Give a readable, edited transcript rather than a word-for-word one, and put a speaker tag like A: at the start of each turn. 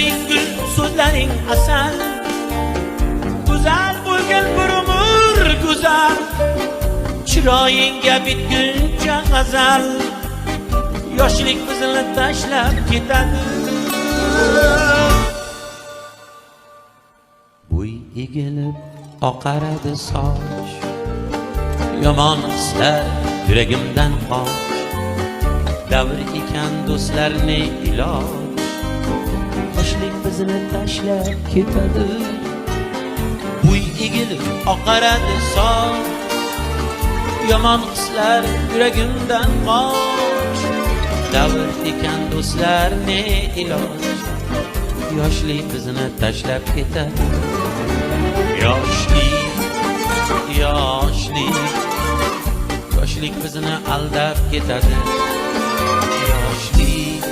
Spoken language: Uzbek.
A: Ko'zlaring gul, so'zlaring asal, go'zal bo'lgan bir umr go'zal, chiroyingga bitguncha g'azal, yoshlik bizni tashlab ketadi. Bo'y egilib oqaradi soch, yomon hislar yuragimdan qoch. Davr ekan do'stlar ne iloj, yoshlik bizni tashlab ketadi. Bo'y egilib oqaradi soch, yomon hislar yuragimdan qoch. Davr ekan do'stlar ne iloj, yoshlik bizni tashlab ketadi. Yoshlik bizni aldab ketadi. Yoshlik